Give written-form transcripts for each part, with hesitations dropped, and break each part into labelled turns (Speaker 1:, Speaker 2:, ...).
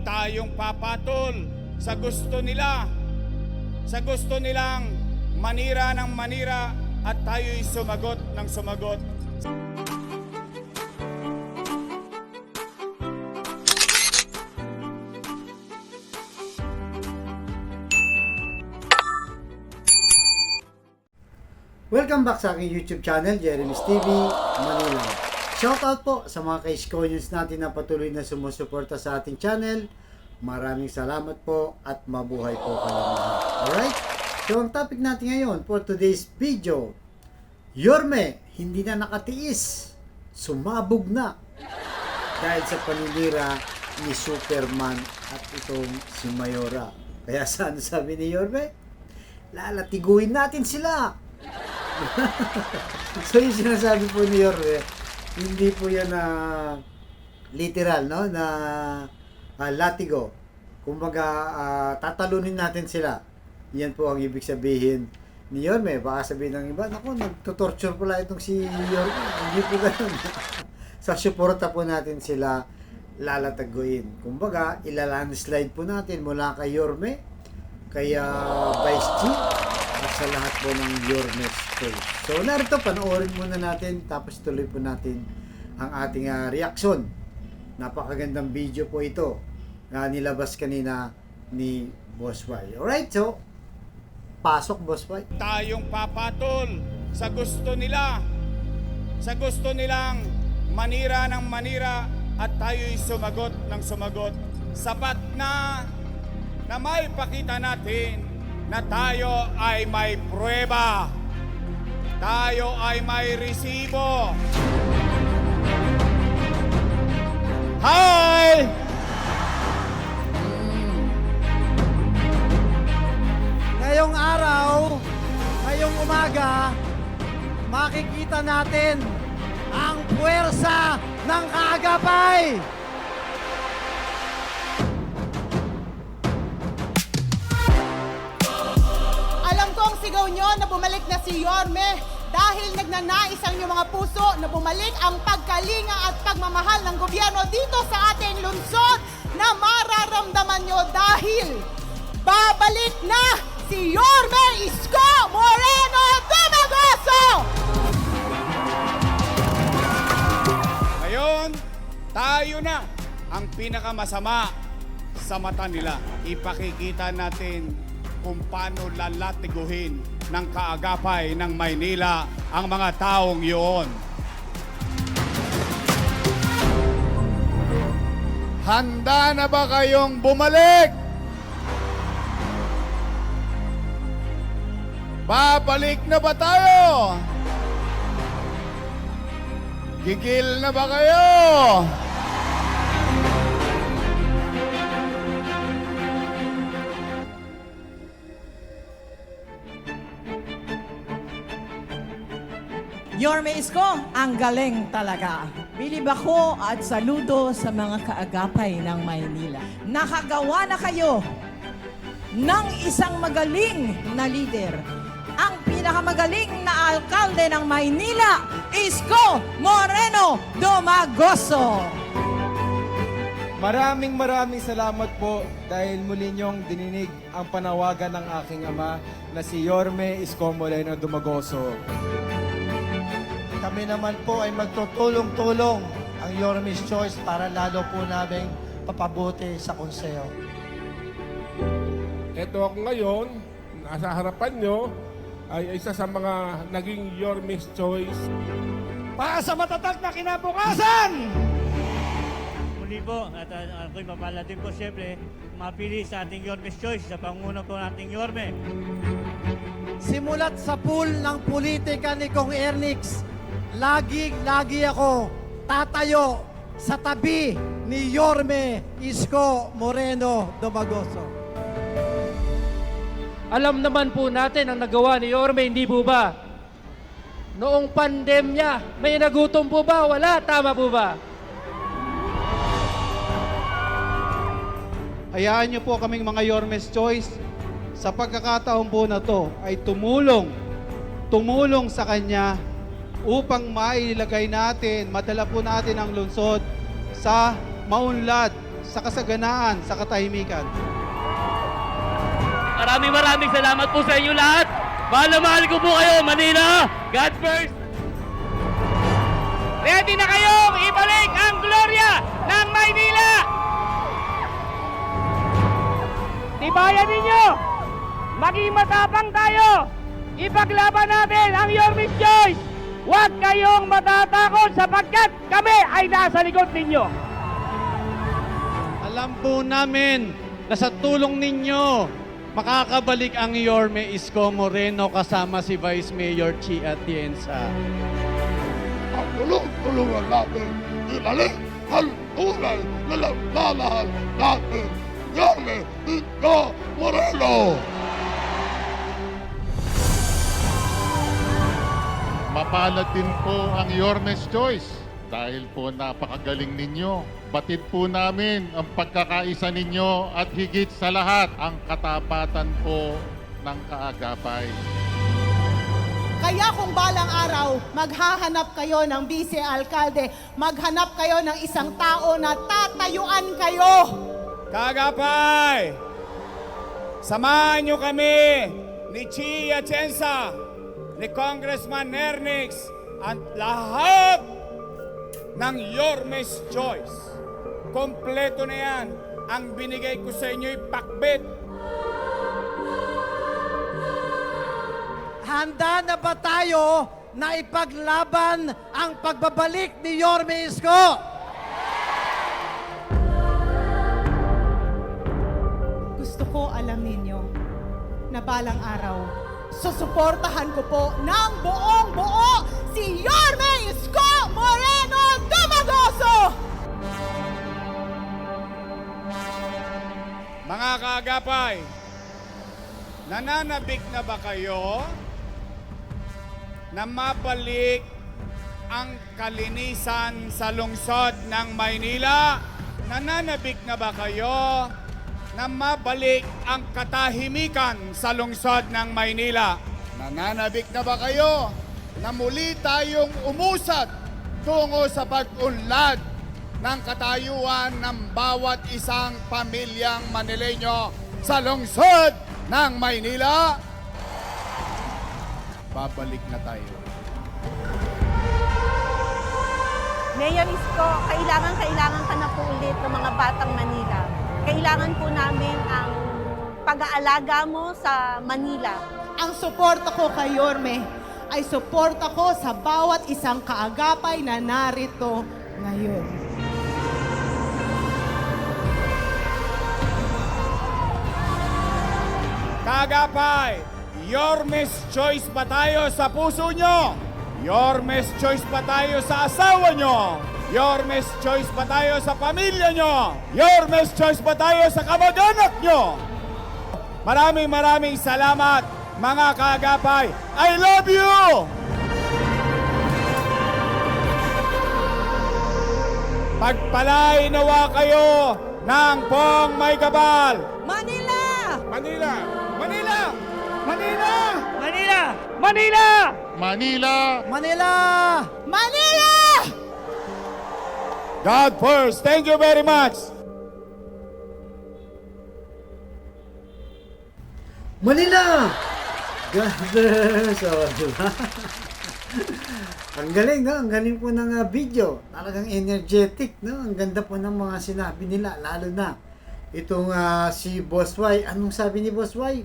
Speaker 1: tayong papatol sa gusto nila. Sa gusto nilang manira ng manira at tayo'y sumagot ng sumagot.
Speaker 2: Welcome back sa aking YouTube channel, Jeremy's TV, Manila. Shoutout po sa mga ka-Iskonians natin na patuloy na sumusuporta sa ating channel. Maraming salamat po at mabuhay po kayo lahat. Alright? So ang topic natin ngayon for today's video, Yorme, hindi na nakatiis. Sumabog na. Dahil sa paninira ni Superman at itong si Mayora. Kaya saan sabi ni Yorme? Lalatiguin natin sila. So yung sinasabi po ni Yorme, hindi po yan na literal, no? Na latigo. Kumbaga, tatalunin natin sila. Yan po ang ibig sabihin ni Yorme. Baka sabihin ng iba, naku, nagtutorture pala itong si Yorme. Hindi po ganun. Sa suporta po natin sila lalataguin. Kumbaga, ilalandslide po natin mula kay Yorme, kay Vice G, at sa lahat po ng Yorme's Choice. So, narito, panoorin muna natin, tapos tuloy po natin ang ating reaksyon. Napakagandang video po ito na nilabas kanina ni Boss Y. Alright, so, pasok Boss Y.
Speaker 1: Tayong papatol sa gusto nila. Sa gusto nilang manira ng manira at tayo'y sumagot ng sumagot. Sapat na may pakita natin na tayo ay may pruweba. Tayo ay may resibo. Hi!
Speaker 3: Ngayong araw, ngayong umaga, makikita natin ang puwersa ng kaagapay.
Speaker 4: Alam ko ang sigaw nyo na bumalik na si Yorme dahil nagnanais ang inyong mga puso na bumalik ang pagkalinga at pagmamahal ng gobyerno dito sa ating lungsod na mararamdaman nyo dahil babalik na si Yorme Isko Moreno Dumagoso!
Speaker 1: Ngayon, tayo na ang pinakamasama sa mata nila. Ipakikita natin kung paano lalatiguhin ng kaagapay ng Maynila ang mga taong yun. Handa na ba kayong bumalik? Babalik na ba tayo? Gigil na ba kayo?
Speaker 5: Yorme Isko, ang galing talaga. Bilib ako at saludo sa mga kaagapay ng Maynila. Nakagawa na kayo ng isang magaling na leader. Ang pinakamagaling na alkalde ng Maynila, Isko Moreno Dumagoso.
Speaker 3: Maraming salamat po dahil muli niyong dininig ang panawagan ng aking ama na si Yorme Isko Moreno Dumagoso.
Speaker 6: Kami naman po ay magtutulong-tulong ang Yorme's Choice para lalo po namin papabuti sa konseyo.
Speaker 7: Ito ako ngayon, nasa harapan nyo, ay isa sa mga naging Yorme's Choice.
Speaker 3: Para sa matatag na kinabukasan!
Speaker 8: Muli po, at ako'y mapala din po siyempre mapili sa ating Yorme's Choice, sa panguno po nating Yorme.
Speaker 3: Simulat sa pool ng politika ni Kong Ernix, lagi ako tatayo sa tabi ni Yorme Isko Moreno Dumagoso.
Speaker 9: Alam naman po natin ang nagawa ni Yorme, hindi po ba? Noong pandemya, may nagutom po ba? Wala, tama po ba?
Speaker 10: Hayaan niyo po kaming mga Yorme's Choice sa pagkakataon po na to ay tumulong sa kanya upang mailagay natin, madala po natin ang lungsod sa maunlad, sa kasaganaan, sa katahimikan.
Speaker 8: Maraming salamat po sa inyo lahat. Mahal na mahal ko po kayo, Manila. God first. Ready na kayong ibalik ang gloria ng Maynila? Tibayan ninyo! Maging matapang tayo! Ipaglaban natin ang Your Miss Choice! Huwag kayong matatakot sapagkat kami ay nasa likod ninyo!
Speaker 10: Alam po namin na sa tulong ninyo, makakabalik ang Yorme Isko Moreno kasama si Vice Mayor Chi Atienza.
Speaker 11: Ang tulong-tulungan natin, ibalik ang tunay na nagmamahal natin, Yorme Isko Moreno!
Speaker 12: Mapalad din po ang Yorme's Choice dahil po napakagaling ninyo. Batid po namin ang pagkakaisa ninyo at higit sa lahat ang katapatan po ng kaagapay.
Speaker 4: Kaya kung balang araw, maghahanap kayo ng vice alkalde, maghanap kayo ng isang tao na tatayuan kayo.
Speaker 1: Kaagapay! Samahan nyo kami ni Chi Atienza, ni Congressman Nernix, at lahat ng Yorme's Choice. Kompleto na yan. Ang binigay ko sa inyo'y pakbet.
Speaker 6: Handa na ba tayo na ipaglaban ang pagbabalik ni Yorme Isko?
Speaker 4: Gusto ko alam ninyo na balang araw, susuportahan ko po ng buong-buo si Yorme Isko Moreno Dumagoso!
Speaker 1: Mga kaagapay, nananabik na ba kayo na mabalik ang kalinisan sa lungsod ng Maynila? Nananabik na ba kayo na mabalik ang katahimikan sa lungsod ng Maynila? Nananabik na ba kayo na muli tayong umusad tungo sa pag-unlad ng katayuan ng bawat isang pamilyang Manileño sa lungsod ng Maynila? Babalik na tayo.
Speaker 13: Mayor Isko, kailangan ka na po ulit ng mga batang Manila. Kailangan po namin ang pag-aalaga mo sa Manila.
Speaker 4: Ang suporta ko kay Yorme ay suporta ko sa bawat isang kaagapay na narito ngayon.
Speaker 1: Kaagapay, Yorme's Choice ba tayo sa puso nyo? Yorme's Choice ba tayo sa asawa nyo? Yorme's Choice ba tayo sa pamilya nyo? Yorme's Choice ba tayo sa kamag-anak nyo? Maraming salamat, mga kaagapay. I love you! Pagpalain nawa kayo ng pong may kabal.
Speaker 5: Manila!
Speaker 7: Manila!
Speaker 1: Manila! Manila!
Speaker 8: Manila! Manila!
Speaker 12: Manila!
Speaker 6: Manila!
Speaker 4: Manila!
Speaker 1: God first. Thank you very much.
Speaker 2: Manila! God bless! Oh, diba? Ang galing, no? Ang galing po ng video. Talagang energetic, no? Ang ganda po ng mga sinabi nila, lalo na itong si Boss Y. Anong sabi ni Boss Y?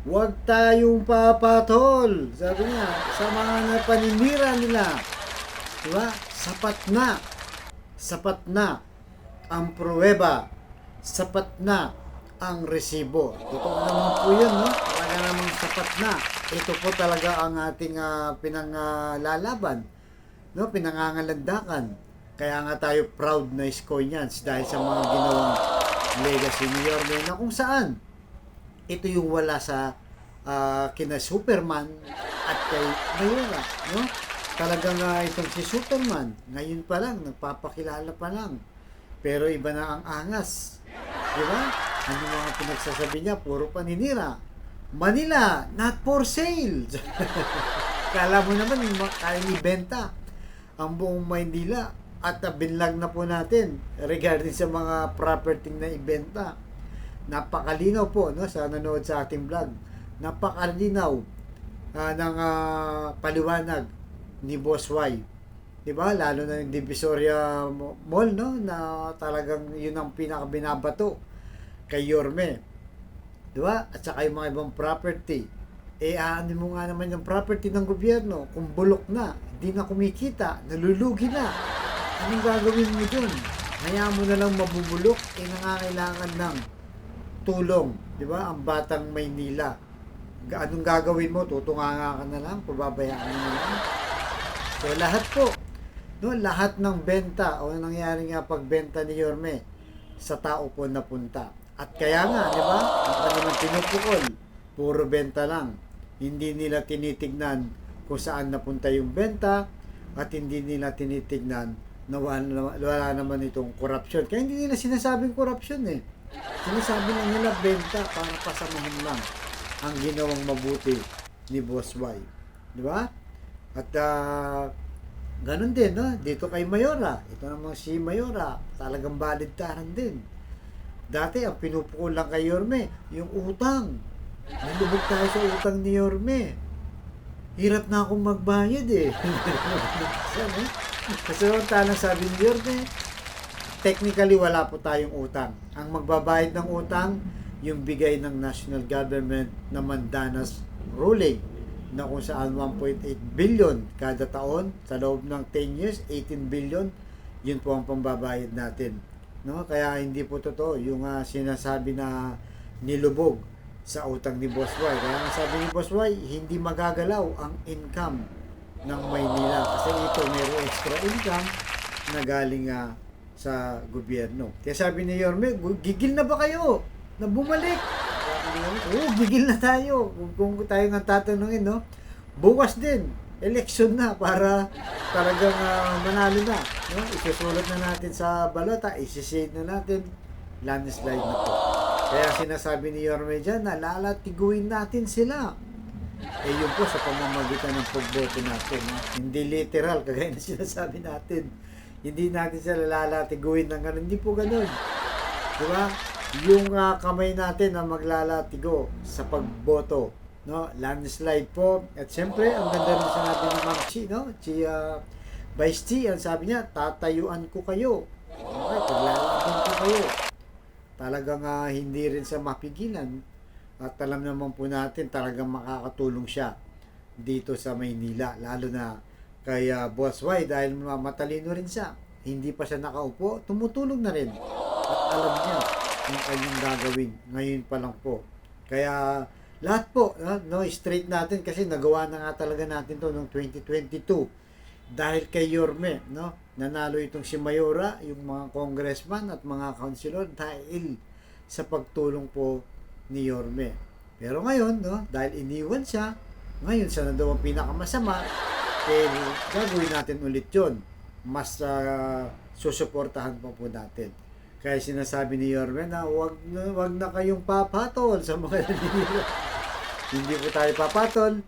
Speaker 2: Huwag tayong papatol. Sabi niya, sa mga napaninira nila. Diba? Sapat na ang pruweba. Sapat na ang resibo. Totoo naman po yun, no? Talaga namang sapat na. Ito po talaga ang ating pinanglalaban, no? Pinangangalandakan. Kaya nga tayo proud na Iskoyans dahil sa mga ginawang legacy ni Yorme na kung saan ito yung wala sa kina Superman at kay Mayora, no? Talagang itong si Superman, ngayon pa lang, nagpapakilala pa lang. Pero iba na ang angas. Di ba? Ano mga pinagsasabi niya, puro paninira. Manila, not for sale. Kala mo naman, kaya ibenta ang buong Maynila at binlag na po natin regarding sa mga property na ibenta. Napakalinaw po, no, sa nanood sa ating vlog. Napakalinaw ng paliwanag ni Boss Y. 'Di ba? Lalo na yung Divisoria Mall, no, na talagang yun ang pinakabinabato kay Yorme. 'Di ba? At saka yung mga ibang property. Aanin mo nga naman yung property ng gobyerno kung bulok na, hindi na kumikita, nalulugi na. Anong gagawin mo dun? Hayaan mo na lang mabubulok, nangangailangan ng tulong, di ba? Ang batang Maynila. Anong gagawin mo? Tutunganga ka na lang, pababayaan mo na lang. So lahat po, no, lahat ng benta o nangyari nga pagbenta ni Yorme sa tao po napunta. At kaya nga, di ba? Ang kanilang pinupukol, puro benta lang. Hindi nila tinitignan kung saan napunta yung benta at hindi nila tinitignan na wala naman itong korupsyon. Kaya hindi nila sinasabing korupsyon eh. Sinasabi lang nila benta para pasamahan lang ang ginawang mabuti ni Boss Y. Di ba? At ganun din, no? Dito kay Mayora. Ito naman si Mayora. Talagang baligtaran din. Dati ang pinupukol lang kay Yorme, yung utang. Nalubog tayo sa utang ni Yorme. Hirap na akong magbayad eh. Kasi talang sabi ni Yorme, technically wala po tayong utang. Ang magbabayad ng utang, yung bigay ng national government na mandanas ruling na kung saan 1.8 billion kada taon sa loob ng 10 years, 18 billion, yun po ang pambabayad natin. No? Kaya hindi po totoo yung sinasabi na nilubog sa utang ni Boss Y. Kaya ang sabi ni Boss Y, hindi magagalaw ang income ng Maynila kasi ito mayroong extra income na galing sa gobyerno. Kaya sabi ni Yorme, gigil na ba kayo na bumalik? Oo, gigil na tayo. Kung tayo nga tatanungin, no? Bukas din, election na para talagang manalo na. No? Isusulat na natin sa balota, isisade na natin, landslide na po. Kaya sinasabi ni Yorme dyan na lalatiguin natin sila. Yun po sa pamamagitan ng pagboto natin. No? Hindi literal, kagaya na sinasabi natin. Hindi natin sila lalatiguin ng gano'n. Hindi po gano'n. Diba? Yung kamay natin na maglalatigo sa pagboto. No? Landslide po. At siyempre, ang ganda rin sinabi ni Ma'am Chi, no? Vice Chi, ang sabi niya, tatayuan ko kayo. Okay, paglalaban ko kayo. Talagang hindi rin siya mapigilan at alam naman po natin talagang makakatulong siya dito sa Maynila, lalo na kay Boss Y dahil matalino rin siya, hindi pa siya nakaupo, tumutulong na rin at alam niya yung kanyang gagawin ngayon pa lang po. Kaya lahat po, no, straight natin kasi nagawa na nga talaga natin to noong 2022 dahil kay Yorme, no? Nanalo itong si Mayora, yung mga congressman at mga councilor dahil sa pagtulong po ni Yorme. Pero ngayon, no, dahil iniwan siya, ngayon siya na daw ang pinakamasama, gagawin natin ulit yun. Mas susuportahan pa po natin. Kaya sinasabi ni Yorme na wag na kayong papatol sa mga nanira. Hindi po tayo papatol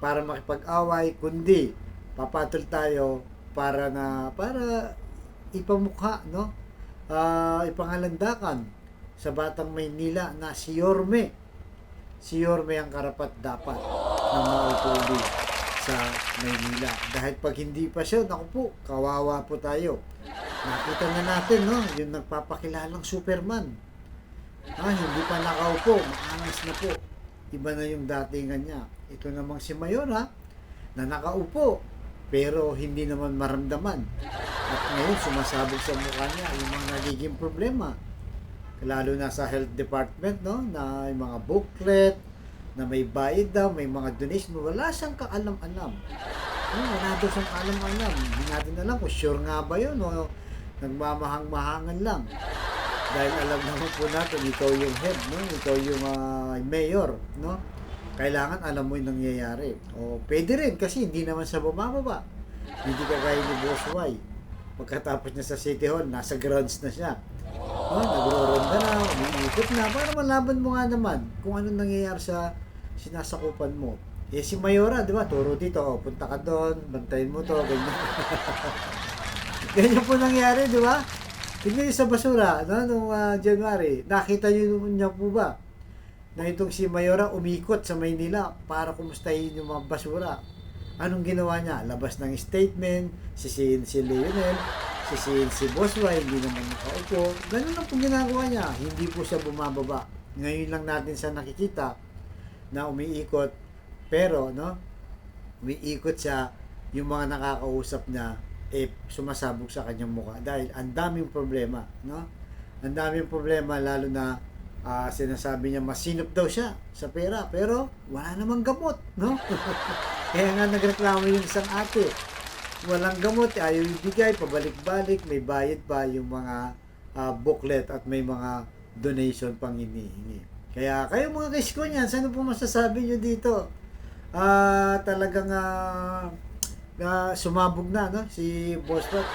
Speaker 2: para makipag-away, kundi papatol tayo para ipamukha, no? Ipangalandakan sa batang Maynila na si Yorme. Si Yorme ang karapat dapat na maupuli sa Maynila. Dahil pag hindi pa siya, naku po, kawawa po tayo. Nakita na natin, no? Yung nagpapakilalang Superman. Hindi pa nakaupo, maangas na po. Iba na yung datingan niya. Ito namang si Mayora na nakaupo pero hindi naman maramdaman. At ngayon sumasabog sa mukha niya yung mga nagiging problema. Lalo na sa health department, no? Na yung mga booklet, na may bayad daw, may mga donation. Wala siyang kaalam-alam. Wala daw siyang kaalam-alam. Hindi natin alam kung sure nga ba yun o nagmamahang-mahangan lang. Dahil alam naman po natin, ikaw yung head, no? Ikaw yung mayor, no? Kailangan alam mo yung nangyayari. O pwede rin kasi hindi naman sa bumababa. Hindi kagaya ni Boss Y. Pagkatapos niya sa City Hall, nasa grounds na siya. Nagro-ronda na, umiikot na. Para malaban mo nga naman kung anong nangyayari sa sinasakupan mo. Si Mayora, di ba? Turo dito, punta ka doon, bantayin mo to, ganyan. Ganyan po nangyari, di ba? Tignan niyo sa basura, no? Nung January, nakita niyo po ba na itong si Mayora umikot sa Maynila para kumustahin yung mga basura? Anong ginawa niya? Labas ng statement, sisihin si Leonel, sisihin si Bosway, hindi naman nakaupo. Ganun lang po ginagawa niya. Hindi po siya bumababa. Ngayon lang natin sa nakikita na umiikot, pero no, umiikot siya, yung mga nakakausap niya sumasabog sa kanyang mukha dahil ang daming problema, no? Ang daming problema, lalo na sinasabi niya masinop daw siya sa pera, pero wala namang gamot, no? Kaya nga nagreklamo yung isang ate, walang gamot, ayaw ibigay, pabalik-balik, may bayad pa yung mga booklet at may mga donation pang hinihingi. Kaya kayo mga kaisko niyan, saan po masasabi nyo dito? Talagang sumabog na, no? Si Boss Pat,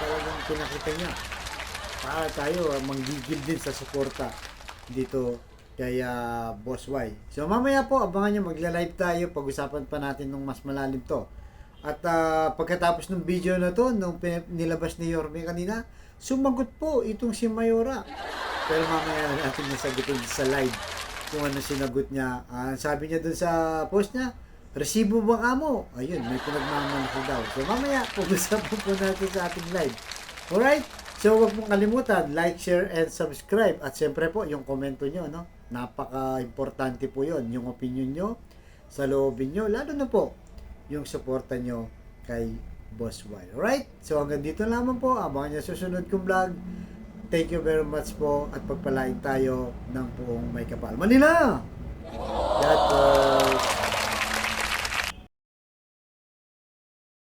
Speaker 2: talagang pinakita niya. Para tayo manggigil din sa suporta dito kay Boss Y. So mamaya po, abangan nyo, magla-live tayo, pag-usapan pa natin nung mas malalim to. At pagkatapos ng video na to, nung nilabas ni Yorme kanina, sumagot po itong si Mayora. Pero mamaya natin nasagutin sa live kung ano sinagot niya. Sabi niya dun sa post niya, resibo ba ka mo? Ayun, may pinagmamalaki daw. So mamaya, pag-usapan po natin sa ating live. Alright? So huwag mong kalimutan, like, share, and subscribe. At siyempre po, yung komento nyo, no? Napaka-importante po yon, yung opinion nyo, sa loobin nyo, lalo na po, yung suporta nyo kay Boss Y. Alright? So hanggang dito lamang po, abangan nyo susunod kong vlog. Thank you very much po at pagpalain tayo ng buong may kapal. Manila! God bless!